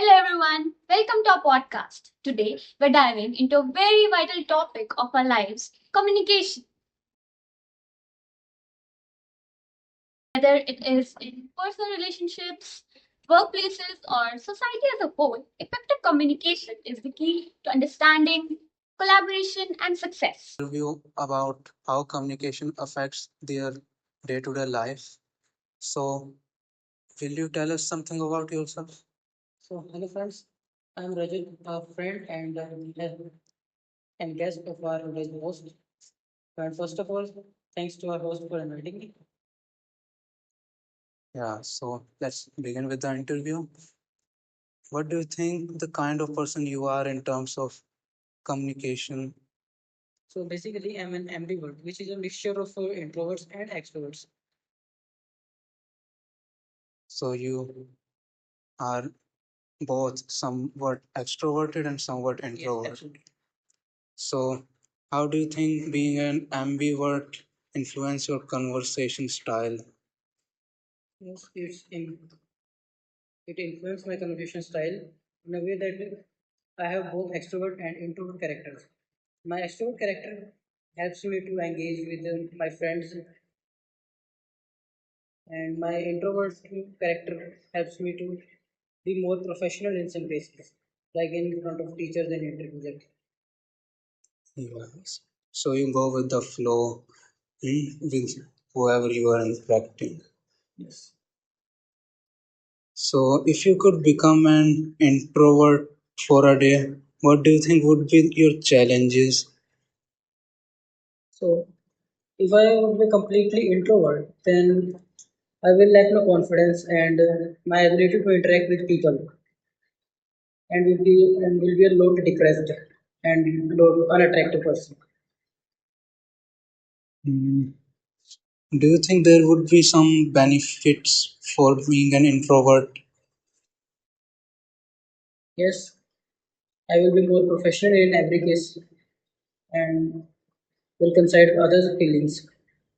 Hello everyone, welcome to our podcast. Today we're diving into a very vital topic of our lives, communication. Whether it is in personal relationships, workplaces, or society as a whole, effective communication is the key to understanding, collaboration, and success. Review about how communication affects their day-to-day life. So, will you tell us something about yourself? So, hello friends, I'm Rajat, a friend and guest of our today's host. And first of all, thanks to our host for inviting me. Yeah, so let's begin with the interview. What do you think the kind of person you are in terms of communication? So basically, I'm an ambivert, which is a mixture of introverts and extroverts. So you are both somewhat extroverted and somewhat introverted. Absolutely. So, how do you think being an ambivert influence your conversation style? Yes, it influenced my conversation style in a way that I have both extrovert and introvert characters. My extrovert character helps me to engage with my friends, and my introvert character helps me to be more professional in some cases, like in front of teachers and interviews. Yes. So you go with the flow with whoever you are interacting. Yes. So if you could become an introvert for a day, what do you think would be your challenges? So if I would be completely introvert, then I will lack my confidence and my ability to interact with people, and will be a low depressed and low unattractive person. Mm. Do you think there would be some benefits for being an introvert? Yes, I will be more professional in every case and will consider others' feelings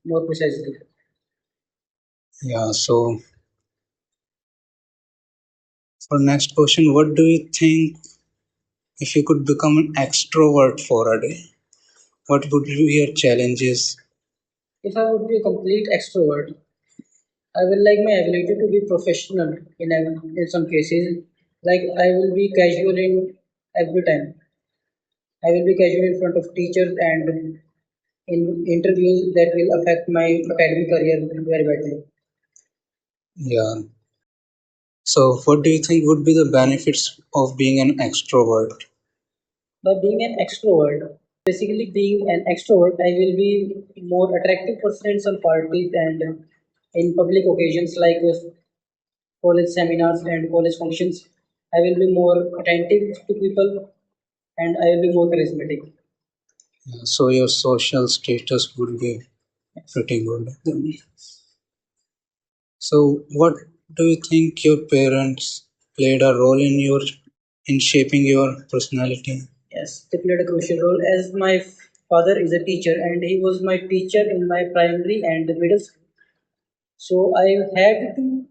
more precisely. Yeah, so for next question, what do you think if you could become an extrovert for a day? What would be your challenges? If I would be a complete extrovert, I will like my ability to be professional in some cases. Like I will be casual in every time. I will be casual in front of teachers and in interviews that will affect my academic career very badly. Yeah. So, what do you think would be the benefits of being an extrovert? By being an extrovert, basically being an extrovert, I will be more attractive person in some parties and in public occasions like college seminars and college functions. I will be more attentive to people and I will be more charismatic. Yeah, so your social status would be pretty good. So, what do you think your parents played a role in shaping your personality? Yes, they played a crucial role as my father is a teacher and he was my teacher in my primary and middle school. So I had to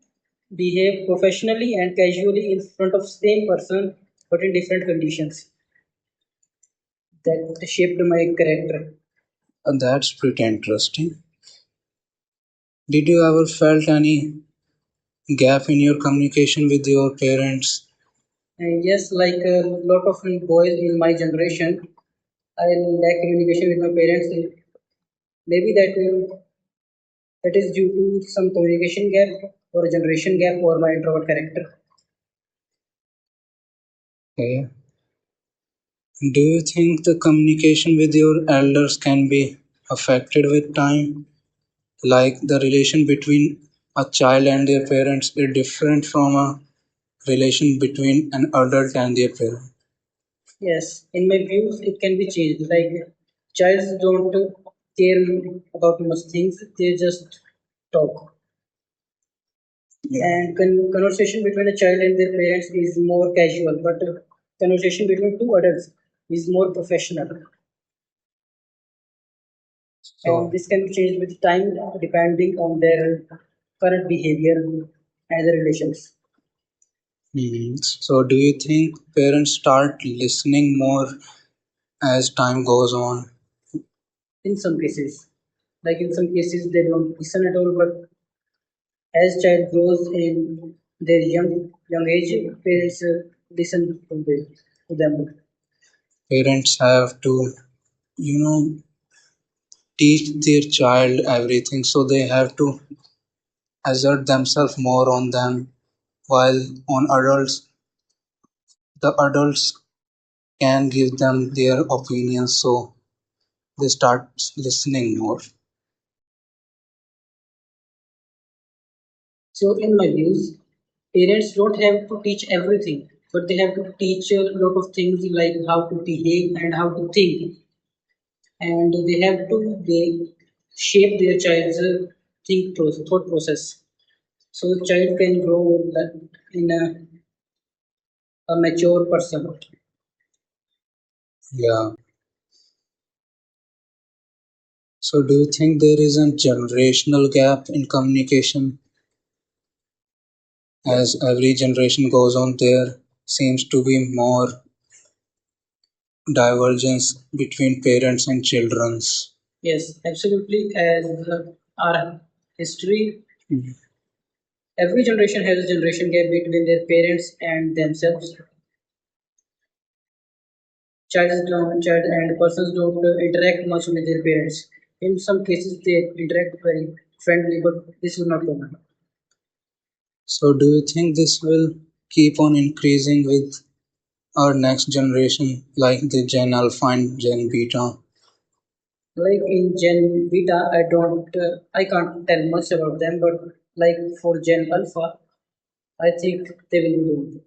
behave professionally and casually in front of same person but in different conditions that shaped my character. That's pretty interesting. Did you ever felt any gap in your communication with your parents? Yes, like a lot of boys in my generation, I lack communication with my parents. Maybe that is due to some communication gap or a generation gap or my introvert character. Okay. Do you think the communication with your elders can be affected with time? Like the relation between a child and their parents is different from a relation between an adult and their parent. Yes, in my views, it can be changed. Like, childs don't care about much things; they just talk. Yeah. And conversation between a child and their parents is more casual, but conversation between two adults is more professional. And this can be changed with time depending on their current behavior and the relations. So, do you think parents start listening more as time goes on? In some cases, like in some cases they don't listen at all, but as child grows in their young age, parents listen to them. Parents have to, you know, teach their child everything, so they have to assert themselves more on them, while on adults, the adults can give them their opinions, so they start listening more. So, in my views, parents don't have to teach everything, but they have to teach a lot of things like how to behave and how to think, and they have to shape their child's thought process, so the child can grow in a mature person. Yeah. So, do you think there is a generational gap in communication? As every generation goes on, there seems to be more divergence between parents and children's. Yes, absolutely. As our history, every generation has a generation gap between their parents and themselves. Child and persons don't interact much with their parents. In some cases, they interact very friendly, but this is not common. So, do you think this will keep on increasing with our next generation, like the Gen Alpha and Gen Beta? Like in Gen Beta, I can't tell much about them, but like for Gen Alpha, I think they will be good.